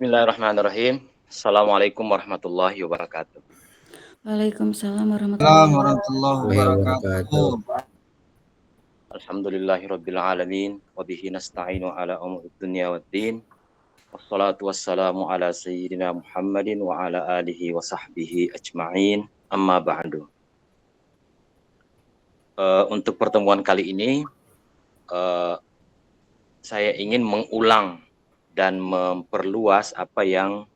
Bismillahirrahmanirrahim. Assalamualaikum warahmatullahi wabarakatuh. Waalaikumsalam Assalamualaikum warahmatullahi warahmatullahi wabarakatuh. wabarakatuh. Alhamdulillahirabbil alamin wa bihi nasta'inu ala umuri dunya waddin. Wassalatu wassalamu ala sayyidina Muhammadin wa ala alihi wa sahbihi ajma'in. Amma ba'du. Untuk pertemuan kali ini saya ingin mengulang dan memperluas apa yang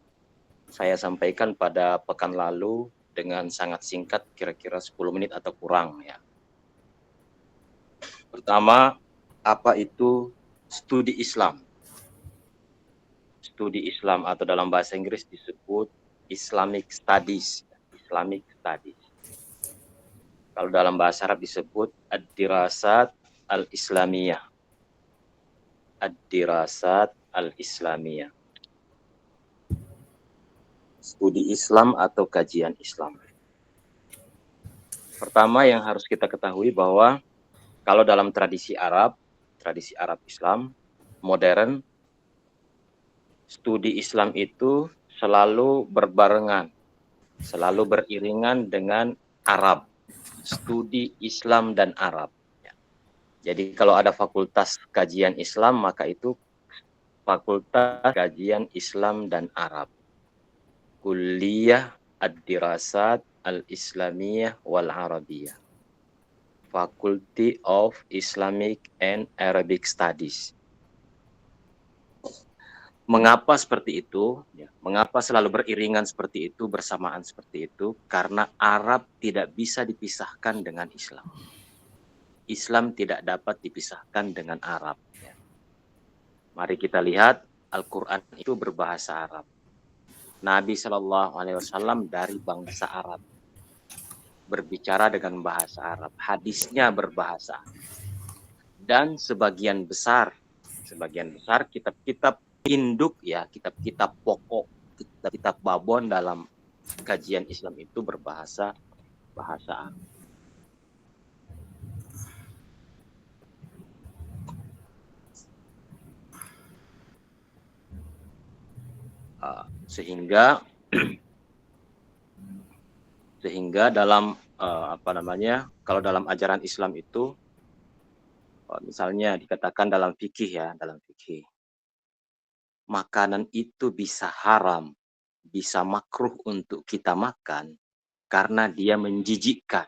saya sampaikan pada pekan lalu dengan sangat singkat, kira-kira 10 menit atau kurang ya. Pertama, apa itu studi Islam? Studi Islam atau dalam bahasa Inggris disebut Islamic Studies. Islamic Studies. Kalau dalam bahasa Arab disebut Ad-Dirasat Al-Islamiyah. Ad-Dirasat Al-Islamiyah. Studi Islam atau kajian Islam. Pertama yang harus kita ketahui bahwa kalau dalam tradisi Arab Islam modern, studi Islam itu selalu berbarengan, selalu beriringan dengan Arab. Studi Islam dan Arab. Jadi kalau ada fakultas kajian Islam, maka itu fakultas kajian Islam dan Arab. Kuliah Ad-Dirasat Al-Islamiyah wal Arabiyah. Faculty of Islamic and Arabic Studies. Mengapa seperti itu? Mengapa selalu beriringan seperti itu, bersamaan seperti itu? Karena Arab tidak bisa dipisahkan dengan Islam. Islam tidak dapat dipisahkan dengan Arab. Mari kita lihat, Al-Quran itu berbahasa Arab. Nabi SAW dari bangsa Arab. Berbicara dengan bahasa Arab. Hadisnya berbahasa Arab. Dan sebagian besar kitab-kitab induk ya, kitab-kitab pokok, kitab-kitab babon dalam kajian Islam itu berbahasa Arab. Sehingga dalam kalau dalam ajaran Islam itu misalnya dikatakan dalam fikih makanan itu bisa haram, bisa makruh untuk kita makan karena dia menjijikkan.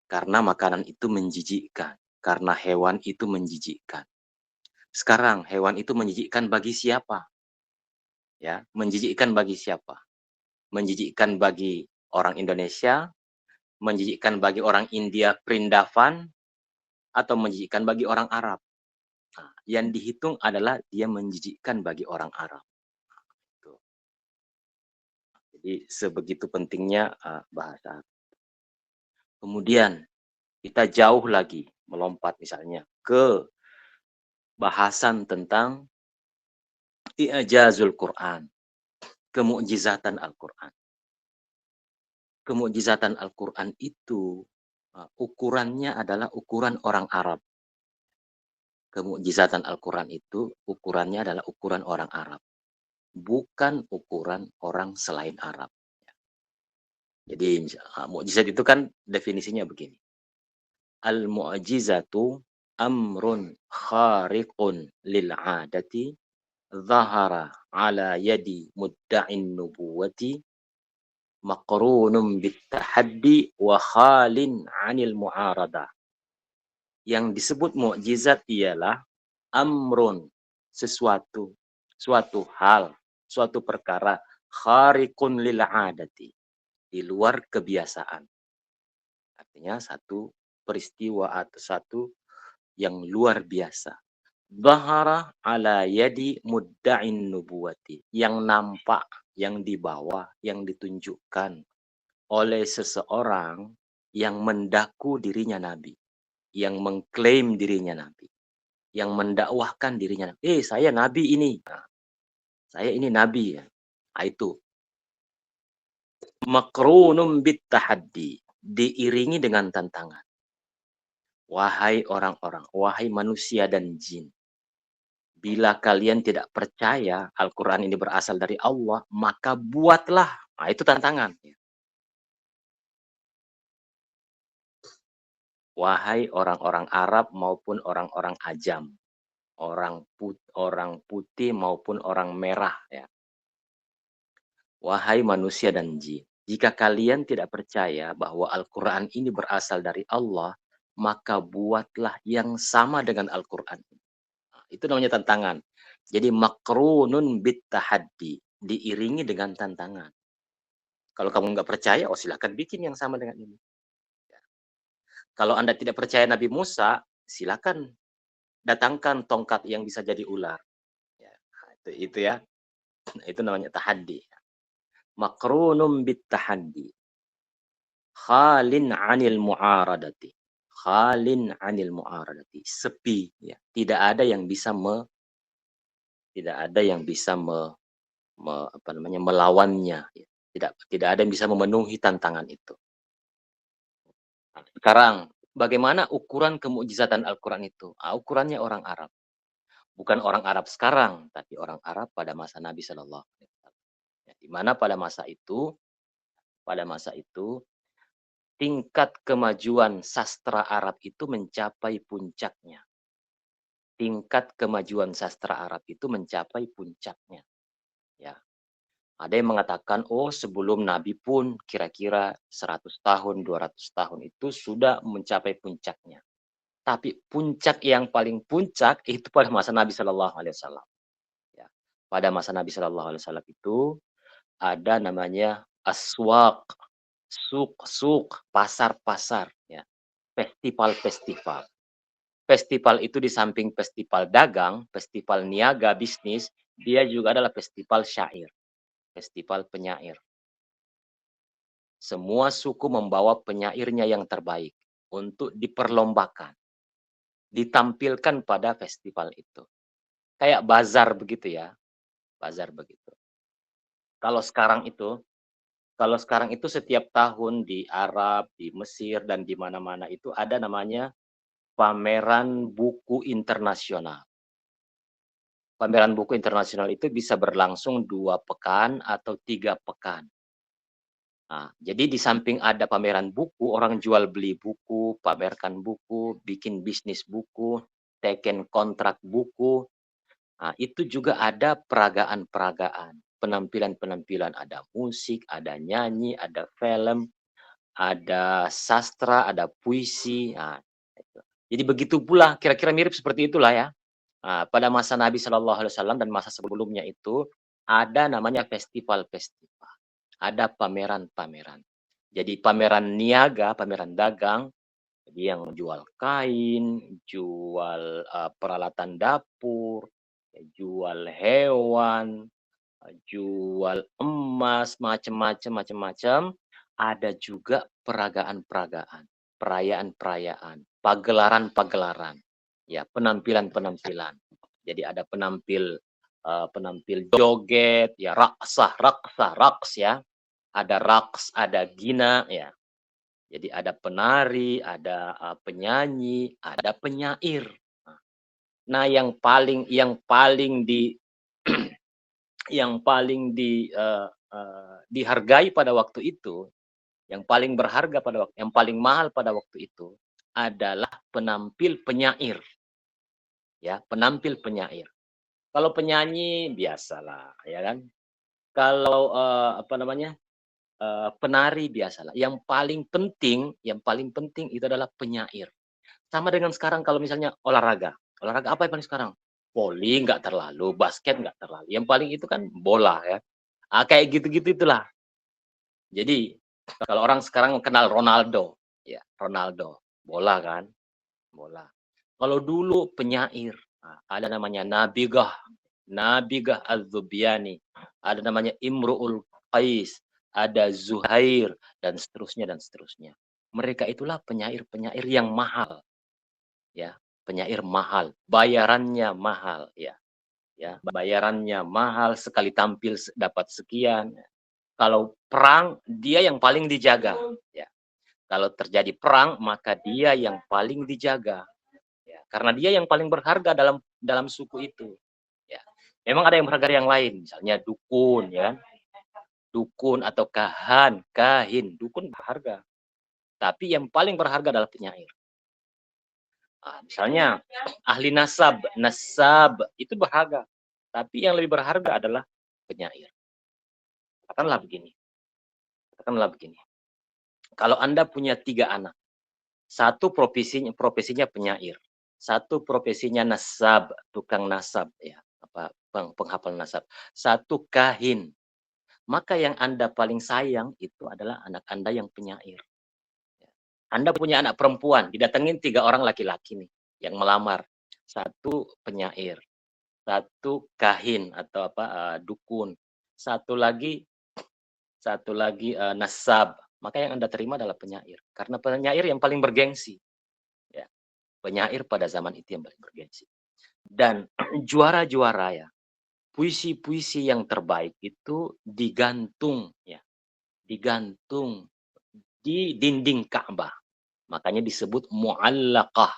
Karena makanan itu menjijikkan, karena hewan itu menjijikkan. Sekarang hewan itu menjijikkan bagi siapa? Ya, menjijikkan bagi siapa? Menjijikkan bagi orang Indonesia, menjijikkan bagi orang India Prindavan, atau menjijikkan bagi orang Arab. Nah, yang dihitung adalah dia menjijikkan bagi orang Arab. Jadi sebegitu pentingnya bahasa. Kemudian kita jauh lagi melompat misalnya ke bahasan tentang i'jazul Quran, kemukjizatan Al-Quran. Kemukjizatan Al-Quran itu ukurannya adalah ukuran orang Arab. Kemukjizatan Al-Quran itu ukurannya adalah ukuran orang Arab. Bukan ukuran orang selain Arab. Jadi mukjizat itu kan definisinya begini. Al-mu'jizatu amrun khariqun lil'adati zahara ala yadi mudda'in nubuwati maqrunum bittahaddi wa khalin 'anil mu'aradah. Yang disebut mukjizat ialah amrun, suatu hal, suatu perkara khariqun lil 'adati, di luar kebiasaan. Artinya satu peristiwa atau satu yang luar biasa. Zahara ala yadi mudda'in nubuwati, yang nampak, yang dibawa, yang ditunjukkan oleh seseorang yang mendaku dirinya nabi, yang mengklaim dirinya nabi, yang mendakwahkan dirinya nabi. Saya nabi ini. Nah, saya ini nabi ya. Nah, itu. Makrunum bit tahaddi, diiringi dengan tantangan. Wahai orang-orang, wahai manusia dan jin, Bila kalian tidak percaya Al-Quran ini berasal dari Allah, maka buatlah. Nah, itu tantangan. Wahai orang-orang Arab maupun orang-orang Ajam, orang putih maupun orang merah, ya. Wahai manusia dan jin, jika kalian tidak percaya bahwa Al-Quran ini berasal dari Allah, maka buatlah yang sama dengan Al-Quran. Nah, itu namanya tantangan. Jadi makrunun bit tahaddi, diiringi dengan tantangan. Kalau kamu nggak percaya, oh silakan bikin yang sama dengan ini. Kalau Anda tidak percaya Nabi Musa, silakan datangkan tongkat yang bisa jadi ular. Ya, itu ya. Itu namanya tahaddi. Makrunum bit tahaddi. Khalin 'anil mu'aradati. Khalin 'anil mu'aradati. Sepi, ya. Tidak ada yang bisa melawannya, ya. Tidak ada yang bisa memenuhi tantangan itu. Sekarang, bagaimana ukuran kemukjizatan Al-Quran itu? Ukurannya orang Arab. Bukan orang Arab sekarang, tapi orang Arab pada masa Nabi Shallallahu Alaihi Wasallam. Ya, di mana pada masa itu tingkat kemajuan sastra Arab itu mencapai puncaknya. Tingkat kemajuan sastra Arab itu mencapai puncaknya. Ya. Ada yang mengatakan, oh sebelum Nabi pun kira-kira 100 tahun, 200 tahun itu sudah mencapai puncaknya. Tapi puncak yang paling puncak itu pada masa Nabi Shallallahu Alaihi Wasallam. Ya. Pada masa Nabi Shallallahu Alaihi Wasallam itu ada namanya aswaq, suk, pasar-pasar, ya, festival-festival. Festival itu di samping festival dagang, festival niaga bisnis, dia juga adalah festival syair, festival penyair. Semua suku membawa penyairnya yang terbaik untuk diperlombakan, ditampilkan pada festival itu. Kayak bazar begitu ya, bazar begitu. Kalau sekarang itu setiap tahun di Arab, di Mesir dan di mana-mana itu ada namanya pameran buku internasional. Pameran buku internasional itu bisa berlangsung 2 pekan atau 3 pekan. Nah, jadi di samping ada pameran buku, orang jual beli buku, pamerkan buku, bikin bisnis buku, teken kontrak buku. Nah, itu juga ada peragaan-peragaan, penampilan-penampilan, ada musik, ada nyanyi, ada film, ada sastra, ada puisi. Nah, itu. Jadi begitu pula, kira-kira mirip seperti itulah ya. Nah, pada masa Nabi Shallallahu Alaihi Wasallam dan masa sebelumnya itu ada namanya festival-festival, ada pameran-pameran. Jadi pameran niaga, pameran dagang, jadi yang jual kain, jual peralatan dapur, jual hewan, jual emas, macam-macam. Ada juga peragaan-peragaan, perayaan-perayaan, pagelaran-pagelaran, ya penampilan-penampilan. Jadi ada penampil joget, ya raks ya. Ada raks, ada gina ya. Jadi ada penari, ada penyanyi, ada penyair. Nah, dihargai pada waktu itu, yang paling berharga yang paling mahal pada waktu itu adalah penampil penyair. Ya, penampil penyair. Kalau penyanyi biasalah, ya kan? Kalau penari biasalah. Yang paling penting itu adalah penyair. Sama dengan sekarang kalau misalnya olahraga. Olahraga apa yang paling sekarang? Voli nggak terlalu, basket nggak terlalu. Yang paling itu kan bola ya. Kayak gitu-gitu itulah. Jadi kalau orang sekarang kenal Ronaldo, ya Ronaldo, bola kan, bola. Kalau dulu penyair, ada namanya Nabigah Az-Zubyani, ada namanya Imru'ul Qais, ada Zuhair dan seterusnya dan seterusnya. Mereka itulah penyair-penyair yang mahal, ya, penyair mahal, bayarannya mahal, ya, bayarannya mahal, sekali tampil dapat sekian. Kalau perang, dia yang paling dijaga. Ya. Kalau terjadi perang, maka dia yang paling dijaga. Ya. Karena dia yang paling berharga dalam suku itu. Memang ada yang berharga yang lain, misalnya dukun, ya kan? Dukun atau kahin. Dukun berharga. Tapi yang paling berharga adalah penyair. Misalnya ahli nasab itu berharga. Tapi yang lebih berharga adalah penyair. Katakanlah begini. Kalau Anda punya 3 anak, satu profesinya penyair, satu profesinya nasab, tukang nasab, ya, penghafal nasab, satu kahin. Maka yang Anda paling sayang itu adalah anak Anda yang penyair. Anda punya anak perempuan, didatengin 3 orang laki-laki nih yang melamar. Satu penyair, satu kahin atau dukun, satu lagi nasab. Maka yang Anda terima adalah penyair. Karena penyair yang paling bergengsi. Ya, penyair pada zaman itu yang paling bergengsi. Dan juara-juara, ya, puisi-puisi yang terbaik itu digantung di dinding Ka'bah. Makanya disebut mu'allaqah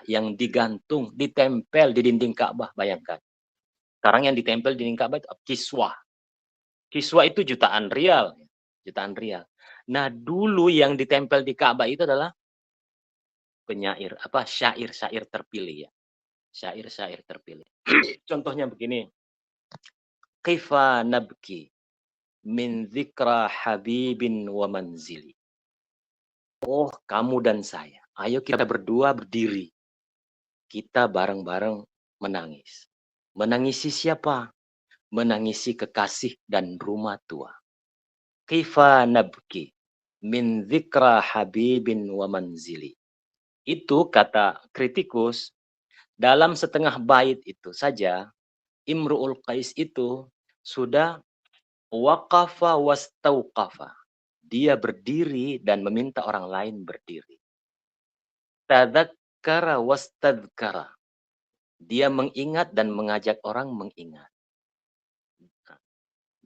yang digantung, ditempel di dinding Ka'bah. Bayangkan. Sekarang yang ditempel di dinding Ka'bah itu kiswah. Kiswah itu jutaan rial. Nah, dulu yang ditempel di Ka'bah itu adalah penyair, syair-syair terpilih, ya. Syair-syair terpilih. Contohnya begini. Kaifa nabki min dzikra habibin wa manzili. Oh, kamu dan saya. Ayo kita berdua berdiri. Kita bareng-bareng menangis. Menangisi siapa? Menangisi kekasih dan rumah tua. Kaifa nabki min dzikra habibin wa manzili. Itu kata kritikus, dalam setengah bait itu saja Imru'ul Qais itu sudah waqafa wastauqafa. Dia berdiri dan meminta orang lain berdiri. Tadzakkara wastadzkara. Dia mengingat dan mengajak orang mengingat.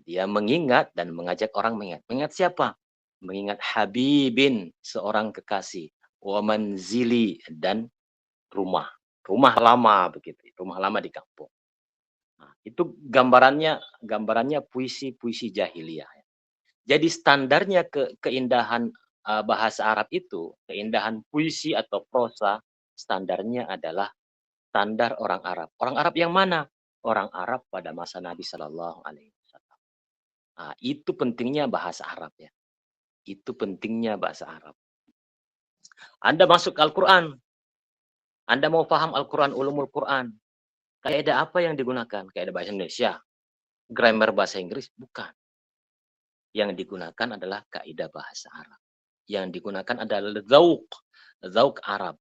Dia mengingat dan mengajak orang mengingat. Mengingat siapa? Mengingat Habibin, seorang kekasih. Wa manzili, dan rumah. Rumah lama begitu. Rumah lama di kampung. Nah, itu gambarannya puisi-puisi jahiliyah. Jadi standarnya keindahan bahasa Arab itu, keindahan puisi atau prosa, standarnya adalah standar orang Arab. Orang Arab yang mana? Orang Arab pada masa Nabi Shallallahu Alaihi Wasallam. Nah, itu pentingnya bahasa Arab, ya. Itu pentingnya bahasa Arab. Anda masuk Al-Quran, Anda mau paham Al-Quran, ulumul Quran. Kaidah apa yang digunakan? Kaidah bahasa Indonesia, grammar bahasa Inggris? Bukan. Yang digunakan adalah kaidah bahasa Arab. Yang digunakan adalah zauk Arab,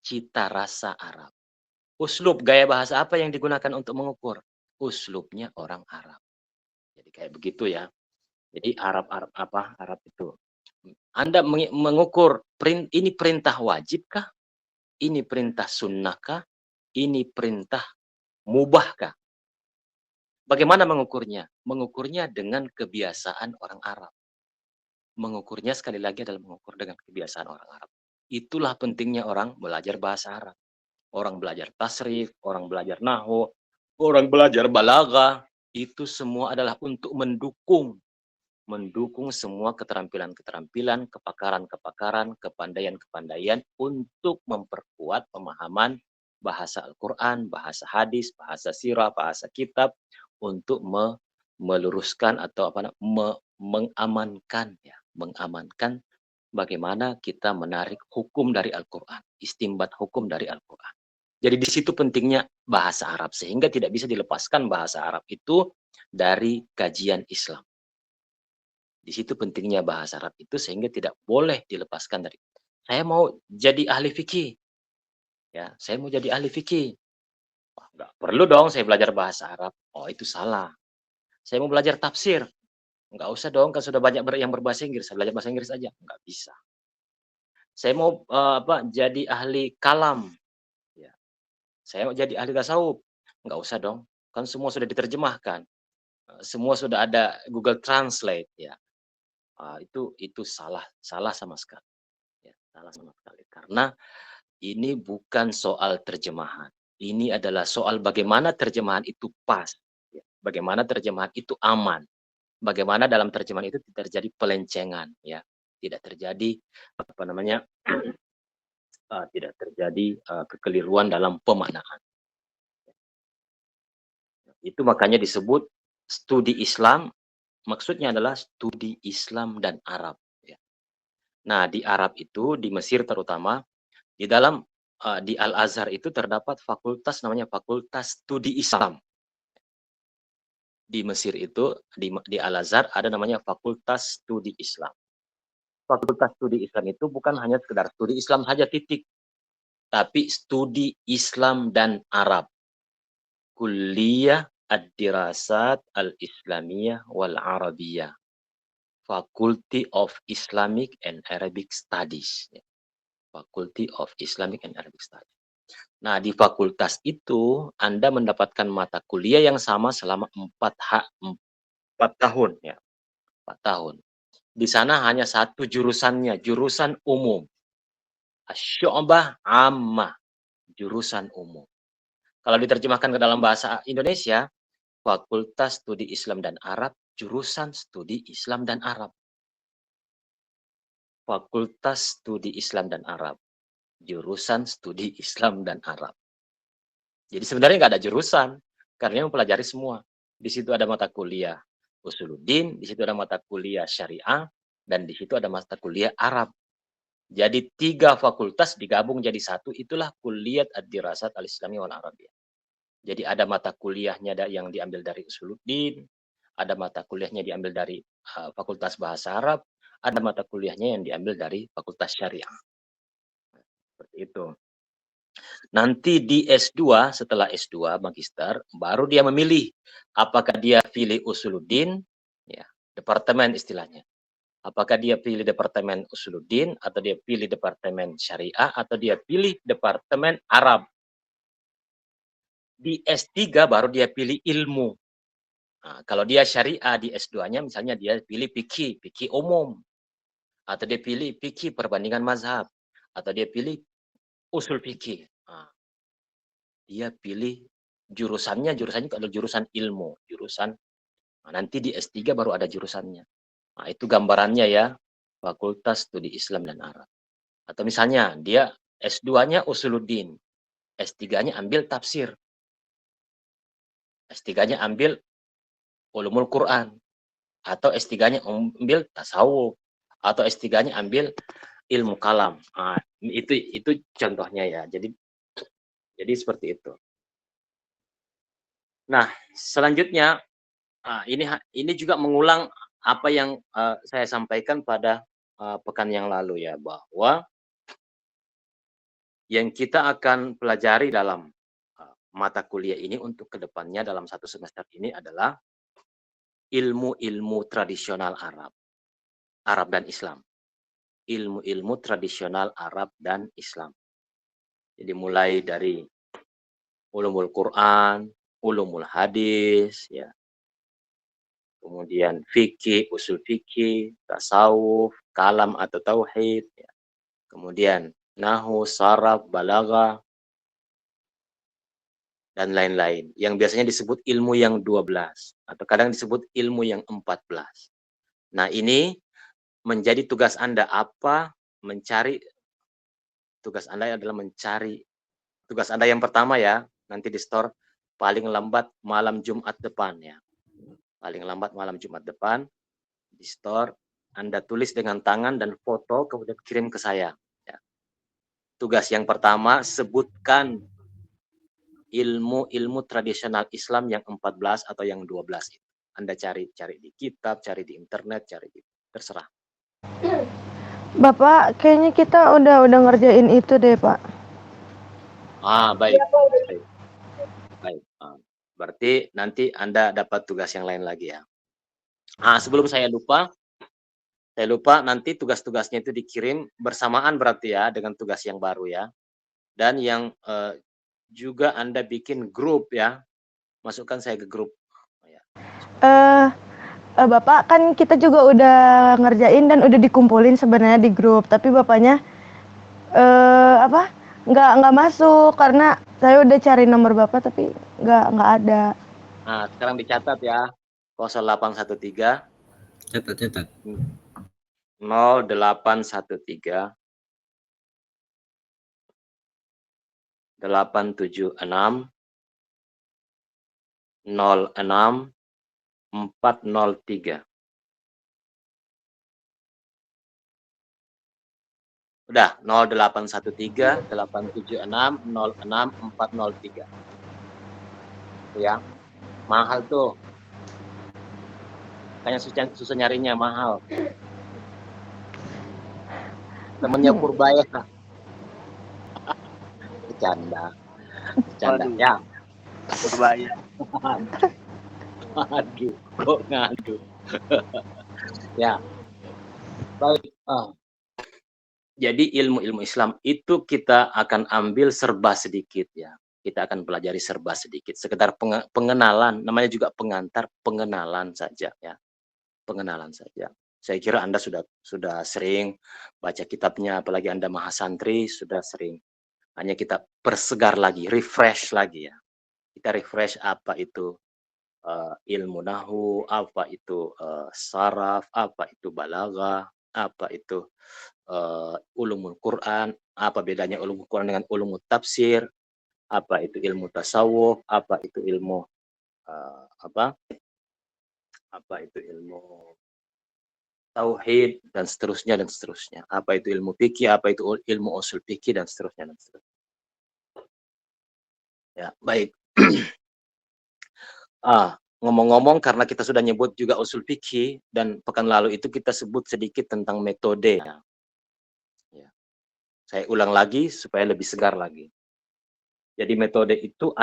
cita rasa Arab. Uslub, gaya bahasa apa yang digunakan untuk mengukur? Uslubnya orang Arab. Jadi kayak begitu, ya. Jadi Arab itu. Anda mengukur ini perintah wajibkah? Ini perintah sunnahkah? Ini perintah mubahkah? Bagaimana mengukurnya? Mengukurnya dengan kebiasaan orang Arab. Mengukurnya sekali lagi adalah mengukur dengan kebiasaan orang Arab. Itulah pentingnya orang belajar bahasa Arab. Orang belajar tasrif, orang belajar nahwu, orang belajar balaghah, itu semua adalah untuk mendukung semua keterampilan-keterampilan, kepakaran-kepakaran, kepandaian-kepandaian untuk memperkuat pemahaman bahasa Al-Quran, bahasa hadis, bahasa sirah, bahasa kitab, untuk meluruskan atau mengamankan, ya, mengamankan bagaimana kita menarik hukum dari Al-Quran, istimbat hukum dari Al-Quran. Jadi di situ pentingnya bahasa Arab, sehingga tidak bisa dilepaskan bahasa Arab itu dari kajian Islam. Di situ pentingnya bahasa Arab itu, sehingga tidak boleh dilepaskan dari. Saya mau jadi ahli fikih. Ya, saya mau jadi ahli fikih. Nggak perlu dong saya belajar bahasa Arab. Oh, itu salah. Saya mau belajar tafsir. Nggak usah dong, kan sudah banyak yang berbahasa Inggris. Saya belajar bahasa Inggris aja. Nggak bisa. Saya mau jadi ahli kalam. Ya. Saya mau jadi ahli tasawuf. Nggak usah dong. Kan semua sudah diterjemahkan. Semua sudah ada Google Translate. Ya. Itu salah sama sekali. Ya, salah sama sekali. Karena ini bukan soal terjemahan. Ini adalah soal bagaimana terjemahan itu pas, ya. Bagaimana terjemahan itu aman, bagaimana dalam terjemahan itu tidak terjadi pelencengan, ya, tidak terjadi apa namanya, tidak terjadi kekeliruan dalam pemaknaan. Itu makanya disebut studi Islam, maksudnya adalah studi Islam dan Arab. Ya. Nah, di Arab itu, di Mesir terutama, di dalam di Al-Azhar itu terdapat fakultas namanya Fakultas Studi Islam. Di Mesir itu, di Al-Azhar ada namanya Fakultas Studi Islam. Fakultas Studi Islam itu bukan hanya sekedar studi Islam saja titik, tapi studi Islam dan Arab. Kuliah Ad-Dirasat Al-Islamiyah wal Arabiyah. Faculty of Islamic and Arabic Studies. Faculty of Islamic and Arabic Studies. Nah, di fakultas itu Anda mendapatkan mata kuliah yang sama selama 4 tahun, ya. 4 tahun. Di sana hanya satu jurusannya, jurusan umum. Asy-Syu'bah Ammah, jurusan umum. Kalau diterjemahkan ke dalam bahasa Indonesia, Fakultas Studi Islam dan Arab, jurusan Studi Islam dan Arab. Fakultas Studi Islam dan Arab, jurusan Studi Islam dan Arab. Jadi sebenarnya nggak ada jurusan, karena mempelajari semua. Di situ ada mata kuliah Usuluddin, di situ ada mata kuliah Syariah, dan di situ ada mata kuliah Arab. Jadi 3 fakultas digabung jadi satu, itulah Kuliat Ad-Dirasat Al-Islamiyah wal Arabiyah. Jadi ada mata kuliahnya yang diambil dari Usuluddin, ada mata kuliahnya diambil dari Fakultas Bahasa Arab, ada mata kuliahnya yang diambil dari Fakultas Syariah. Seperti itu. Nanti di S2, setelah S2 magister, baru dia memilih apakah dia pilih Usuluddin, ya, departemen istilahnya. Apakah dia pilih departemen Usuluddin, atau dia pilih departemen Syariah, atau dia pilih departemen Arab. Di S3 baru dia pilih ilmu. Nah, kalau dia Syariah di S2-nya, misalnya dia pilih fikih umum, atau dia pilih fikih perbandingan mazhab, atau dia pilih usul fikih. Nah, dia pilih jurusannya adalah jurusan ilmu, nanti di S3 baru ada jurusannya. Nah, itu gambarannya ya, Fakultas Studi Islam dan Arab. Atau misalnya dia S2-nya Usuluddin, S3-nya ambil tafsir, S3-nya ambil Ulumul Quran, atau S3-nya ambil tasawuf, atau S3-nya ambil ilmu kalam. Nah, itu contohnya ya. Jadi seperti itu. Nah, selanjutnya ini juga mengulang apa yang saya sampaikan pada pekan yang lalu ya, bahwa yang kita akan pelajari dalam mata kuliah ini untuk kedepannya dalam 1 semester ini adalah ilmu-ilmu tradisional Arab dan Islam. Ilmu-ilmu tradisional Arab dan Islam. Jadi mulai dari ulumul Quran, ulumul hadis, ya. Kemudian fikih, usul fikih, tasawuf, kalam atau tauhid, ya. Kemudian nahwu, saraf, balaghah, dan lain-lain. Yang biasanya disebut ilmu yang 12 atau kadang disebut ilmu yang 14. Nah, ini menjadi tugas Anda tugas Anda adalah mencari. Tugas Anda yang pertama ya, nanti di store paling lambat malam Jumat depan ya. Paling lambat malam Jumat depan di store Anda tulis dengan tangan dan foto kemudian kirim ke saya ya. Tugas yang pertama, sebutkan ilmu tradisional Islam yang 14 atau yang 12 itu. Anda cari di kitab, cari di internet, terserah. Bapak, kayaknya kita udah ngerjain itu deh, Pak. Baik. Baik. Berarti nanti Anda dapat tugas yang lain lagi ya. Sebelum saya lupa nanti tugas-tugasnya itu dikirim bersamaan berarti ya dengan tugas yang baru ya. Dan yang juga Anda bikin grup ya. Masukkan saya ke grup. Bapak, kan kita juga udah ngerjain dan udah dikumpulin sebenarnya di grup, tapi Bapaknya nggak masuk karena saya udah cari nomor Bapak tapi nggak ada. Nah, sekarang dicatat ya. 0813 Catat. 0813 876 06 403. Udah, 0813 876 06 403. Itu ya. Mahal tuh. Kayaknya susah nyarinya, mahal. Temennya Purbaya. Bercanda. Waduh. Ya. Purbaya. Aduh, kok ngadu. Ya. Baik. Jadi ilmu-ilmu Islam itu kita akan ambil serba sedikit ya. Kita akan pelajari serba sedikit. Sekedar pengenalan, namanya juga pengantar, pengenalan saja ya. Pengenalan saja. Saya kira Anda sudah sering baca kitabnya, apalagi Anda mahasantri sudah sering. Hanya kita persegar lagi, refresh lagi ya. Kita refresh apa itu ilmu nahu, apa itu saraf, apa itu balaghah, apa itu ulumul Quran, apa bedanya ulumul Quran dengan ulumul tafsir, apa itu ilmu tasawuf, apa itu ilmu apa itu ilmu tauhid dan seterusnya dan seterusnya. Apa itu ilmu fikih, apa itu ilmu usul fikih dan seterusnya dan seterusnya. Ya, baik. Ngomong-ngomong karena kita sudah nyebut juga usul fikih dan pekan lalu itu kita sebut sedikit tentang metode. Ya. Saya ulang lagi supaya lebih segar lagi. Jadi metode itu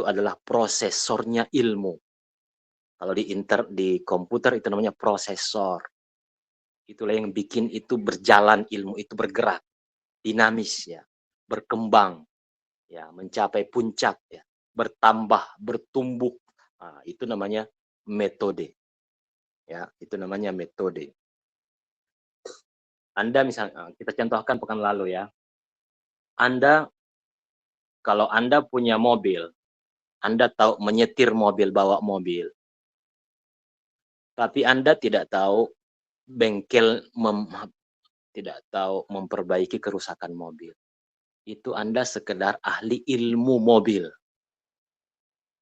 adalah prosesornya ilmu. Kalau di komputer itu namanya prosesor. Itulah yang bikin itu berjalan, ilmu itu bergerak, dinamis ya, berkembang ya, mencapai puncak ya, bertambah, bertumbuh. Nah, itu namanya metode. Ya, itu namanya metode. Anda misalnya, kita contohkan pekan lalu ya. Kalau Anda punya mobil, Anda tahu menyetir mobil, bawa mobil. Tapi Anda tidak tahu tidak tahu memperbaiki kerusakan mobil. Itu Anda sekedar ahli ilmu mobil.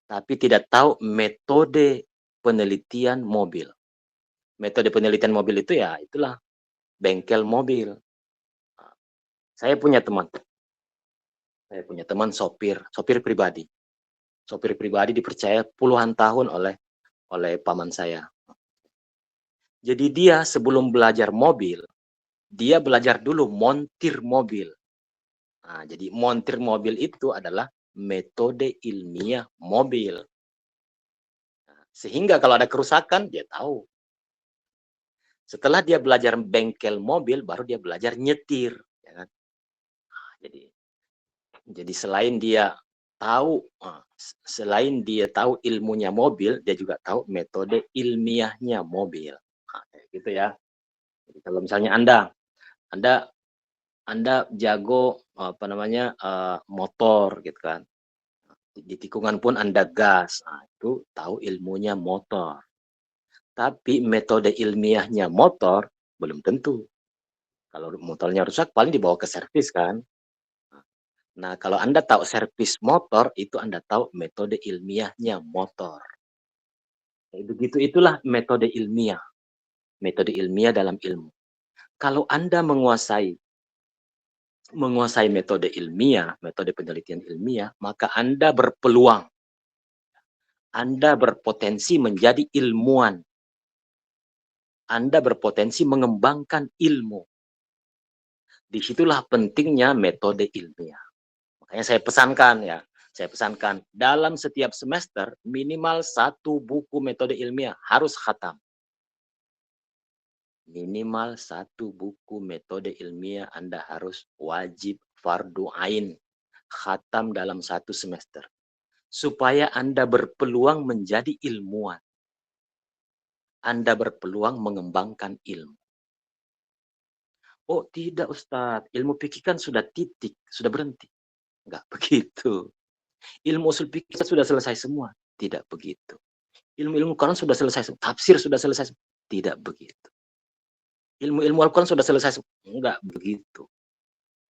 Tapi tidak tahu metode penelitian mobil. Metode penelitian mobil itu ya itulah bengkel mobil. Saya punya teman sopir pribadi. Sopir pribadi dipercaya puluhan tahun oleh paman saya. Jadi dia sebelum belajar mobil, dia belajar dulu montir mobil. Nah, jadi montir mobil itu adalah metode ilmiah mobil. Nah, sehingga kalau ada kerusakan, dia tahu. Setelah dia belajar bengkel mobil, baru dia belajar nyetir. Ya kan? Nah, jadi selain dia tahu ilmunya mobil, dia juga tahu metode ilmiahnya mobil. Nah, kayak gitu ya. Jadi kalau misalnya Anda jago motor gitu kan. Di tikungan pun Anda gas. Nah, itu tahu ilmunya motor. Tapi metode ilmiahnya motor belum tentu. Kalau motornya rusak paling dibawa ke servis kan. Nah, kalau Anda tahu servis motor, itu Anda tahu metode ilmiahnya motor. Begitu itulah metode ilmiah. Metode ilmiah dalam ilmu. Kalau Anda menguasai metode ilmiah, metode penelitian ilmiah, maka Anda berpeluang. Anda berpotensi menjadi ilmuwan. Anda berpotensi mengembangkan ilmu. Disitulah pentingnya metode ilmiah. Makanya saya pesankan dalam setiap semester minimal 1 buku metode ilmiah harus khatam. Minimal 1 buku metode ilmiah Anda harus wajib fardu ain khatam dalam 1 semester. Supaya Anda berpeluang menjadi ilmuwan. Anda berpeluang mengembangkan ilmu. Oh tidak Ustadz, ilmu fikih kan sudah titik, sudah berhenti. Enggak begitu. Ilmu usul fikih sudah selesai semua. Tidak begitu. Ilmu-ilmu Quran sudah selesai, tafsir sudah selesai. Tidak begitu. Ilmu-ilmu Al-Quran sudah selesai. Enggak begitu.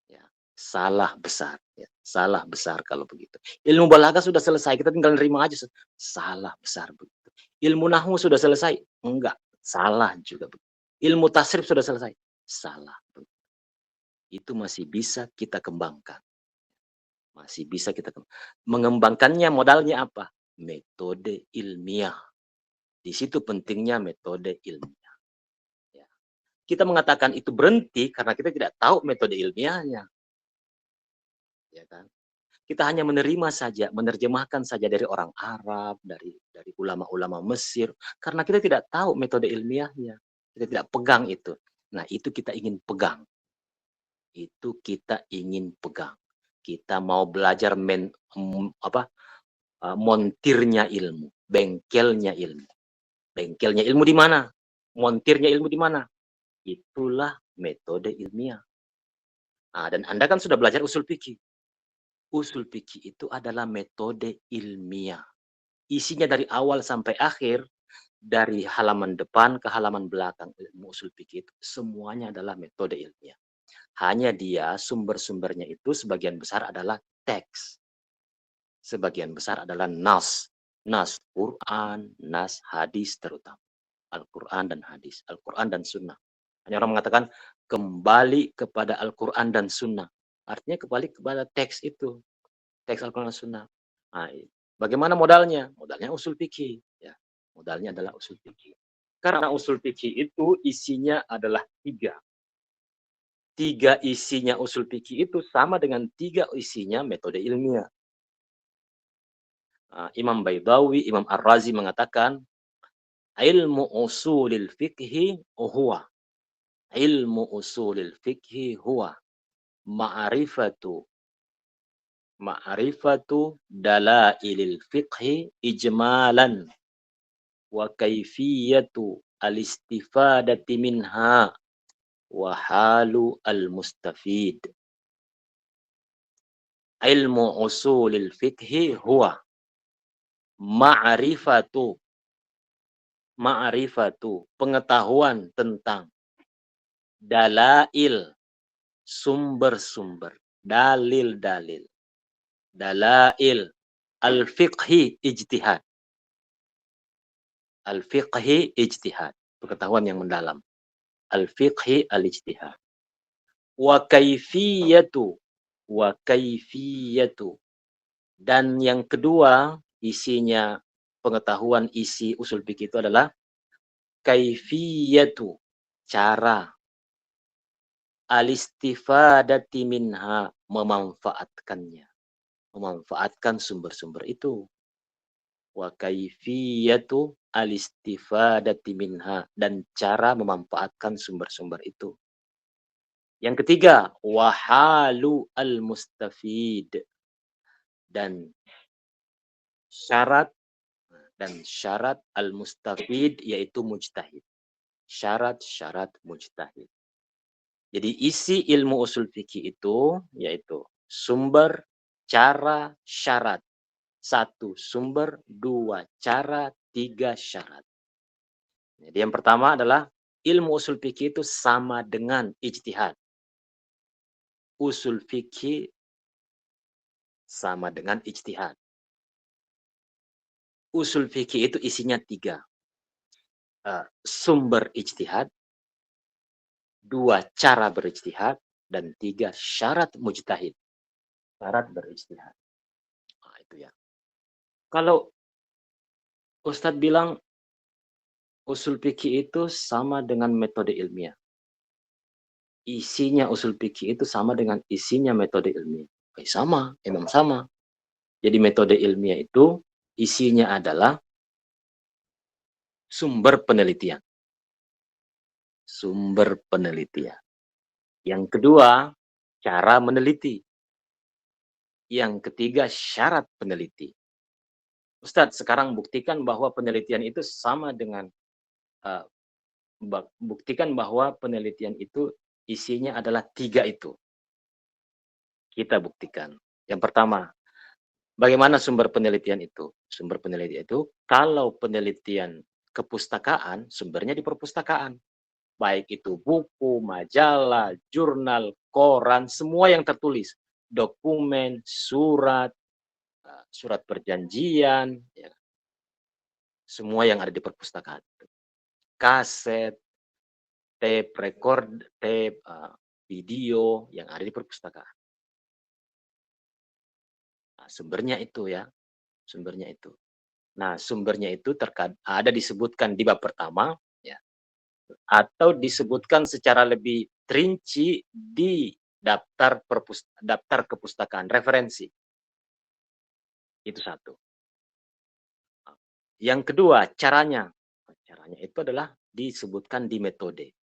Ya, salah besar. Ya, salah besar kalau begitu. Ilmu balaghah sudah selesai, kita tinggal nerima aja. Salah besar begitu. Ilmu nahwu sudah selesai. Enggak, salah juga begitu. Ilmu tasrif sudah selesai. Salah begitu. Itu masih bisa kita kembangkan. Masih bisa kita mengembangkannya, modalnya apa? Metode ilmiah. Di situ pentingnya metode ilmiah. Ya. Kita mengatakan itu berhenti karena kita tidak tahu metode ilmiahnya. Ya kan? Kita hanya menerima saja, menerjemahkan saja dari orang Arab, dari ulama-ulama Mesir, karena kita tidak tahu metode ilmiahnya. Kita tidak pegang itu. Nah, itu kita ingin pegang. Itu kita ingin pegang. Kita mau belajar montirnya ilmu, bengkelnya ilmu. Bengkelnya ilmu di mana? Montirnya ilmu di mana? Itulah metode ilmiah. Nah, dan Anda kan sudah belajar usul fikih. Usul fikih itu adalah metode ilmiah. Isinya dari awal sampai akhir, dari halaman depan ke halaman belakang ilmu usul fikih itu semuanya adalah metode ilmiah. Hanya dia sumber-sumbernya itu sebagian besar adalah teks. Sebagian besar adalah nas. Nas Quran, nas hadis terutama. Al-Quran dan hadis. Al-Quran dan sunnah. Hanya orang mengatakan kembali kepada Al-Quran dan sunnah. Artinya kembali kepada teks itu. Teks Al-Quran dan sunnah. Nah, bagaimana modalnya? Modalnya usul fikih. Ya. Modalnya adalah usul fikih. Karena usul fikih itu isinya adalah 3. 3 isinya usul fikih itu sama dengan 3 isinya metode ilmiah. Imam Baidawi, Imam Ar-Razi mengatakan, ilmu usulil fikhi huwa. Ilmu usulil fikhi huwa. Ma'rifatu dalailil fiqhi ijmalan. Wa kaifiyatu al-istifadati minha. Wa halu al-mustafid. Ilmu usulil fikhi huwa ma'rifatu pengetahuan tentang dalail, sumber-sumber, dalil-dalil, dalail al-fiqhi ijtihad, pengetahuan yang mendalam, al-fiqhi al-ijtihad, wa kaifiyatu, dan yang kedua isinya pengetahuan isi usul fikih itu adalah kaifiyatu, cara, al-istifadati minha, memanfaatkan sumber-sumber itu. Wa kaifiyatu al-istifadati minha, dan cara memanfaatkan sumber-sumber itu. Yang ketiga, wahalu al-mustafid, dan syarat al-mustafid yaitu mujtahid. Syarat-syarat mujtahid. Jadi isi ilmu usul fikih itu yaitu sumber, cara, syarat. 1 sumber, 2 cara, 3 syarat. Jadi yang pertama adalah ilmu usul fikih itu sama dengan ijtihad. Usul fikih sama dengan ijtihad. Usul fikih itu isinya 3. Sumber ijtihad, 2 cara berijtihad, dan 3 syarat mujtahid. Syarat berijtihad. Nah, itu ya. Kalau Ustadz bilang usul fikih itu sama dengan metode ilmiah. Isinya usul fikih itu sama dengan isinya metode ilmiah. Sama, emang sama. Jadi metode ilmiah itu isinya adalah sumber penelitian. Sumber penelitian. Yang kedua, cara meneliti. Yang ketiga, syarat peneliti. Ustadz, sekarang buktikan bahwa penelitian itu sama dengan buktikan bahwa penelitian itu isinya adalah 3 itu. Kita buktikan. Yang pertama, bagaimana sumber penelitian itu? Sumber penelitian itu, kalau penelitian kepustakaan, sumbernya di perpustakaan. Baik itu buku, majalah, jurnal, koran, semua yang tertulis. Dokumen, surat, surat perjanjian, ya. Semua yang ada di perpustakaan. Kaset, tape record, tape, video yang ada di perpustakaan. Nah, sumbernya itu ya, sumbernya itu. Nah, sumbernya itu ada disebutkan di bab pertama, ya, atau disebutkan secara lebih rinci di daftar kepustakaan referensi. Itu satu. Yang kedua, caranya. Caranya itu adalah disebutkan di metode,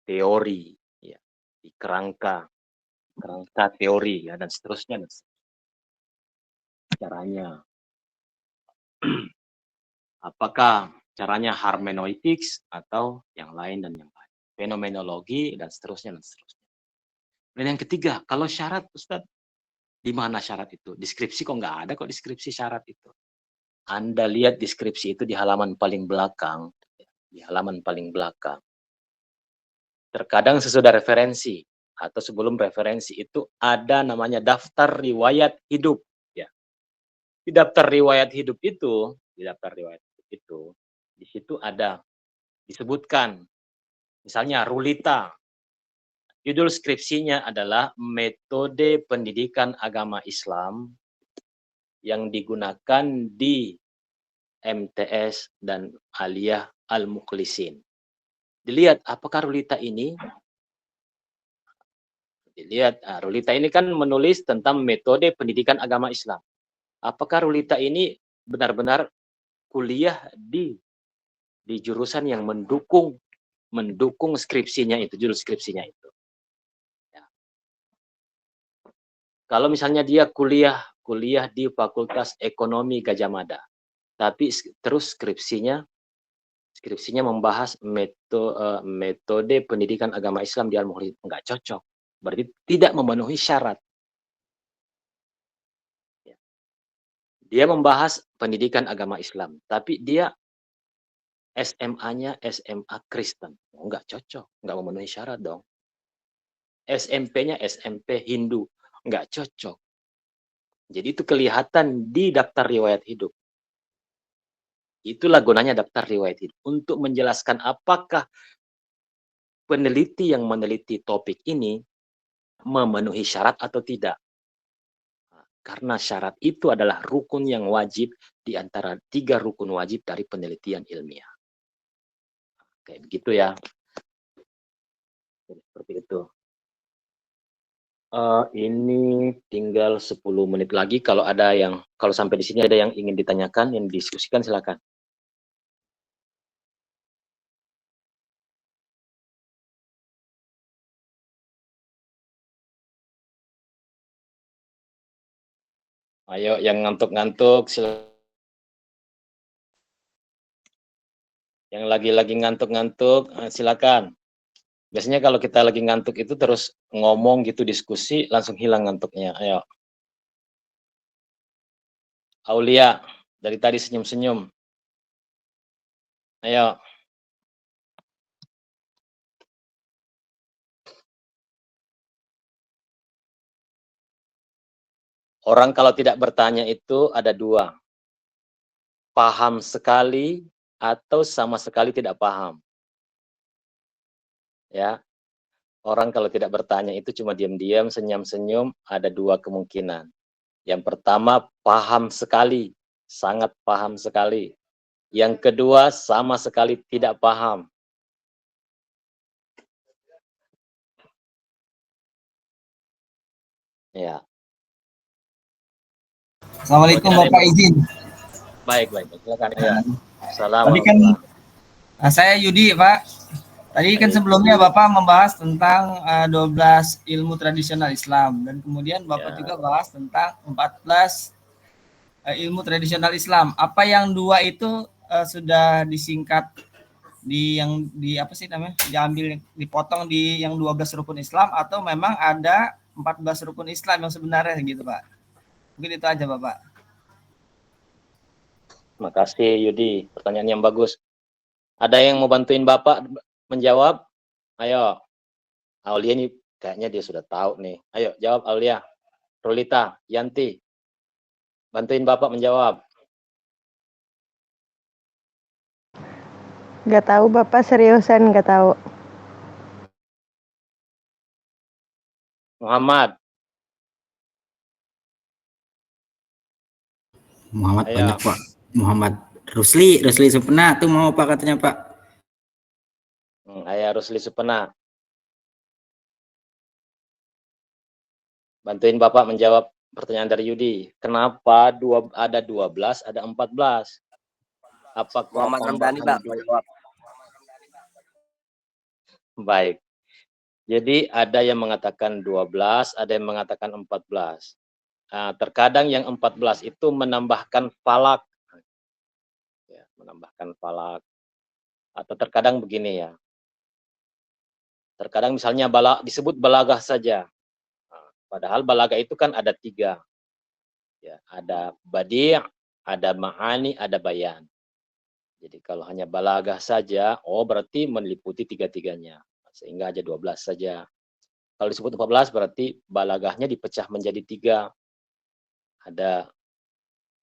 teori, ya, di kerangka teori, ya, dan seterusnya. Caranya, apakah caranya hermeneutics atau yang lain dan yang lain, fenomenologi dan seterusnya dan seterusnya. Dan yang ketiga, kalau syarat, Ustadz, di mana syarat itu? Deskripsi kok nggak ada kok deskripsi syarat itu. Anda lihat deskripsi itu di halaman paling belakang, di halaman paling belakang. Terkadang sesudah referensi atau sebelum referensi itu ada namanya daftar riwayat hidup, ya. Di daftar riwayat hidup itu, di situ ada disebutkan, misalnya Rulita, judul skripsinya adalah metode pendidikan agama Islam yang digunakan di MTS dan Aliyah Al-Mukhlisin. Dilihat apakah Rulita ini, Rulita ini kan menulis tentang metode pendidikan agama Islam. Apakah Rulita ini benar-benar kuliah di jurusan yang mendukung skripsinya itu, judul skripsinya itu. Ya. Kalau misalnya dia kuliah di Fakultas Ekonomi Gadjah Mada, tapi terus skripsinya membahas metode pendidikan agama Islam di Al-Mukhlisin, enggak cocok. Berarti tidak memenuhi syarat. Dia membahas pendidikan agama Islam, tapi dia SMA-nya SMA Kristen. Enggak cocok, enggak memenuhi syarat dong. SMP-nya SMP Hindu, enggak cocok. Jadi itu kelihatan di daftar riwayat hidup. Itulah gunanya daftar riwayat hidup, untuk menjelaskan apakah peneliti yang meneliti topik ini memenuhi syarat atau tidak. Karena syarat itu adalah rukun yang wajib di antara 3 rukun wajib dari penelitian ilmiah. Kayak begitu ya. Seperti itu. Ini tinggal 10 menit lagi. Kalau sampai di sini ada yang ingin ditanyakan, yang didiskusikan, silakan. Ayo, yang ngantuk-ngantuk, yang lagi ngantuk-ngantuk, silakan. Biasanya kalau kita lagi ngantuk itu terus ngomong gitu, diskusi, langsung hilang ngantuknya. Ayo. Aulia, dari tadi senyum-senyum. Ayo. Orang kalau tidak bertanya itu ada 2. Paham sekali atau sama sekali tidak paham. Ya. Orang kalau tidak bertanya itu cuma diam-diam, senyum-senyum, ada 2 kemungkinan. Yang pertama, paham sekali, sangat paham sekali. Yang kedua, sama sekali tidak paham. Ya. Assalamualaikum Bapak, izin. Baik. Silakan ya. Tadi kan saya Yudi, Pak. Tadi kan sebelumnya Bapak membahas tentang 12 ilmu tradisional Islam, dan kemudian Bapak juga bahas tentang 14 ilmu tradisional Islam. Apa yang 2 itu sudah disingkat apa sih namanya? Diambil dipotong di yang 12 rukun Islam atau memang ada 14 rukun Islam yang sebenarnya gitu, Pak. Mungkin itu aja, Bapak. Terima kasih Yudi, pertanyaan yang bagus. Ada yang mau bantuin Bapak menjawab? Ayo. Aulia nih kayaknya dia sudah tahu nih. Ayo jawab Aulia. Rolita, Yanti. Bantuin Bapak menjawab. Nggak tahu Bapak, seriusan nggak tahu. Muhammad. Muhammad Ayo. banyak Pak. Muhammad Rusli Supena tuh mau Pak katanya Pak. Ayo Rusli Supena. Bantuin Bapak menjawab pertanyaan dari Yudi. Kenapa ada 12, ada 14? Apakah Muhammad Ramdhani, Pak. tambahan Baik. Jadi ada yang mengatakan 12, ada yang mengatakan 14. Terkadang yang 14 itu menambahkan falak. Ya, menambahkan falak. Atau terkadang begini ya. Terkadang misalnya disebut balagah saja. Padahal balagah itu kan ada 3. Ya, ada badi', ada ma'ani, ada bayan. Jadi kalau hanya balagah saja, berarti meliputi 3-tiganya. Sehingga aja 12 saja. Kalau disebut 14 berarti balagahnya dipecah menjadi 3. Ada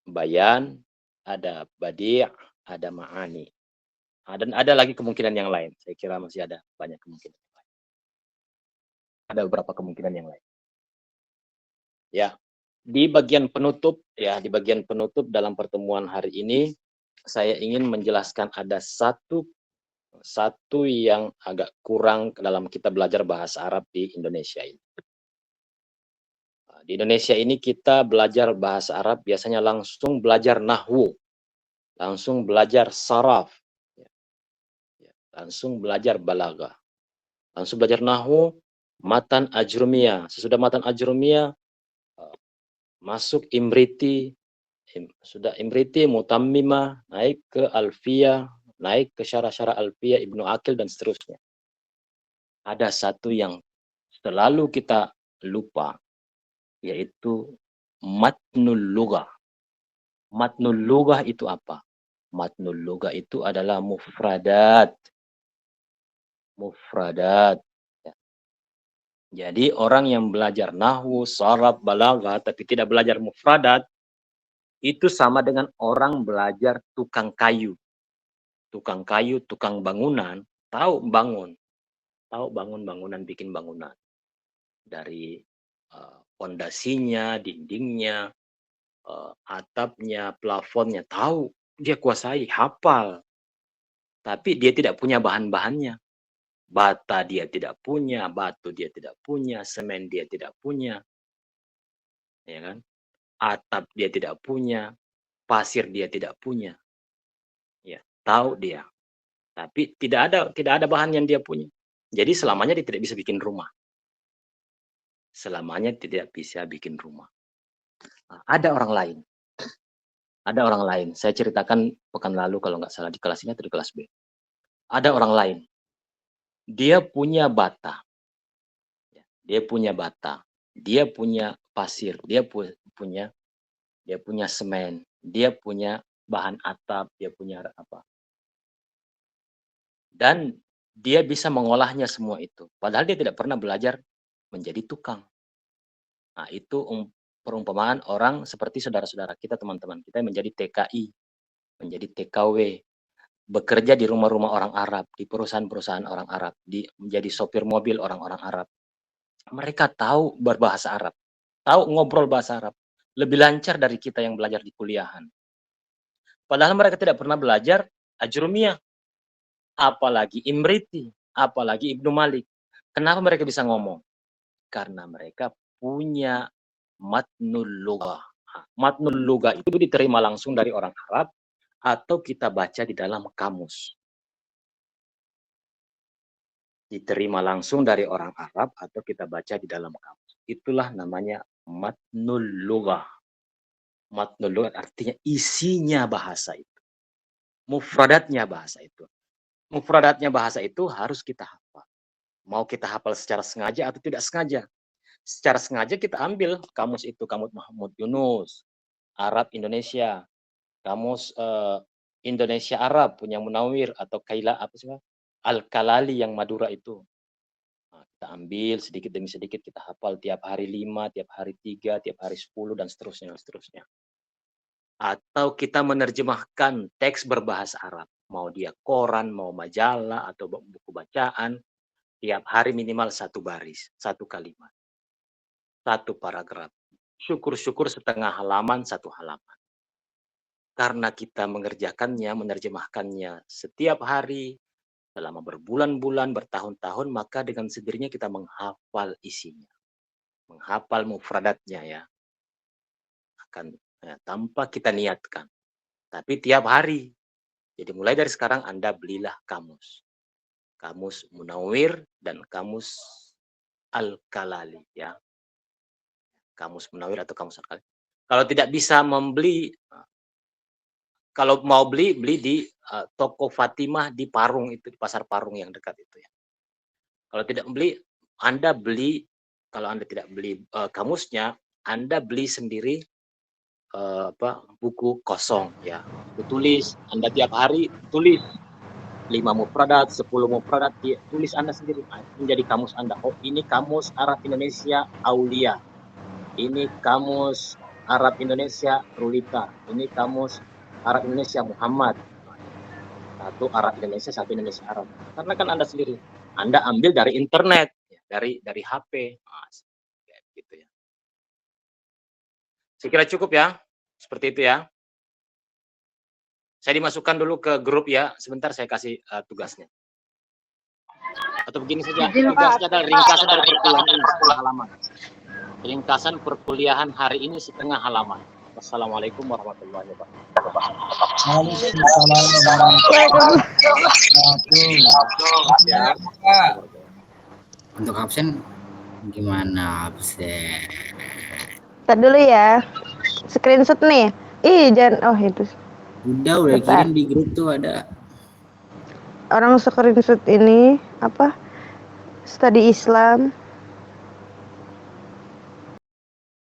bayan, ada badi', ada ma'ani. Dan ada lagi kemungkinan yang lain. Saya kira masih ada banyak kemungkinan yang lain. Ada beberapa kemungkinan yang lain. Ya, di bagian penutup dalam pertemuan hari ini saya ingin menjelaskan ada satu yang agak kurang dalam kita belajar bahasa Arab di Indonesia ini. Di Indonesia ini kita belajar bahasa Arab biasanya langsung belajar nahwu, langsung belajar saraf, langsung belajar balaghah, langsung belajar nahwu, matan ajrumiyah. Sesudah matan ajrumiyah masuk imriti, sudah imriti, mutammimah, naik ke alfiyah, naik ke syarah-syarah alfiyah Ibnu Aqil dan seterusnya. Ada satu yang selalu kita lupa, yaitu matnul lughah. Matnul lughah itu apa? Matnul lughah itu adalah mufradat. Mufradat. Jadi orang yang belajar nahwu, sharaf, balaghah tapi tidak belajar mufradat itu sama dengan orang belajar tukang kayu. Tukang kayu, tukang bangunan, tahu bangun. Tahu bangun-bangunan, bikin bangunan. Dari pondasinya, dindingnya, atapnya, plafonnya, tahu. Dia kuasai, hafal. Tapi dia tidak punya bahan-bahannya. Bata dia tidak punya, batu dia tidak punya, semen dia tidak punya, ya kan? Atap dia tidak punya, pasir dia tidak punya, ya tahu dia, tapi tidak ada bahan yang dia punya. Jadi selamanya dia tidak bisa bikin rumah, selamanya tidak bisa bikin rumah. Ada orang lain. Saya ceritakan pekan lalu kalau nggak salah di kelas ini atau di kelas B. Ada orang lain. Dia punya bata, dia punya pasir, dia punya semen, dia punya bahan atap, dia punya apa. Dan dia bisa mengolahnya semua itu. Padahal dia tidak pernah belajar menjadi tukang. Nah, itu perumpamaan orang seperti saudara-saudara kita, teman-teman kita yang menjadi TKI, menjadi TKW, bekerja di rumah-rumah orang Arab, di perusahaan-perusahaan orang Arab, menjadi sopir mobil orang-orang Arab. Mereka tahu berbahasa Arab, tahu ngobrol bahasa Arab, lebih lancar dari kita yang belajar di kuliahan. Padahal mereka tidak pernah belajar ajrumiyah, apalagi imriti, apalagi Ibnu Malik. Kenapa mereka bisa ngomong? Karena mereka punya matnul lughah. Matnul lughah itu diterima langsung dari orang Arab atau kita baca di dalam kamus. Diterima langsung dari orang Arab atau kita baca di dalam kamus. Itulah namanya matnul lughah. Matnul lughah artinya isinya bahasa itu. Mufradatnya bahasa itu. mufradatnya bahasa itu harus kita hafal. Mau kita hafal secara sengaja atau tidak sengaja. Secara sengaja kita ambil kamus itu, kamus Mahmud Yunus, Arab Indonesia, kamus Indonesia Arab punya Munawir atau Kaila apa sih, Al-Kalali yang Madura itu. Nah, kita ambil sedikit demi sedikit, kita hafal tiap hari 5, tiap hari 3, tiap hari 10 dan seterusnya dan seterusnya. Atau kita menerjemahkan teks berbahasa Arab, mau dia koran, mau majalah atau buku bacaan, tiap hari minimal 1 baris, 1 kalimat, 1 paragraf. Syukur-syukur setengah halaman, 1 halaman. Karena kita mengerjakannya, menerjemahkannya setiap hari, selama berbulan-bulan, bertahun-tahun, maka dengan sendirinya kita menghafal isinya. Menghafal mufradatnya ya. Akan tanpa kita niatkan. Tapi tiap hari. Jadi mulai dari sekarang Anda belilah kamus. Kamus Munawir dan kamus Al-Kalali ya. Kamus Munawir atau kamus Al-Kalali. Kalau tidak bisa membeli, kalau mau beli di toko Fatimah di Parung itu, di Pasar Parung yang dekat itu ya. Kalau tidak beli, Anda beli, kalau Anda tidak beli kamusnya, Anda beli sendiri buku kosong ya. Tulis, Anda tiap hari tulis 5 mufradat, 10 mufradat, tulis Anda sendiri. Menjadi kamus Anda. Oh, ini kamus Arab Indonesia Aulia. Ini kamus Arab Indonesia Rulita. Ini kamus Arab Indonesia Muhammad. 1 Arab Indonesia, 1 Indonesia Arab. Karena kan Anda sendiri. Anda ambil dari internet, ya, dari HP. Nah, gitu ya. Saya kira cukup ya. Seperti itu ya. Saya dimasukkan dulu ke grup ya. Sebentar saya kasih tugasnya. Atau begini saja. Tugasnya adalah ringkasan dari perkuliahan ini setengah halaman. Ringkasan perkuliahan hari ini setengah halaman. Wassalamualaikum warahmatullahi wabarakatuh. Waalaikumsalam warahmatullahi wabarakatuh. Ya, Pak. Untuk absen gimana absen? Ntar dulu ya. Screenshot nih. Ih, jangan. Oh, itu. Udah Bentar. kirim di grup tuh ada. Orang screenshot ini apa? Studi Islam.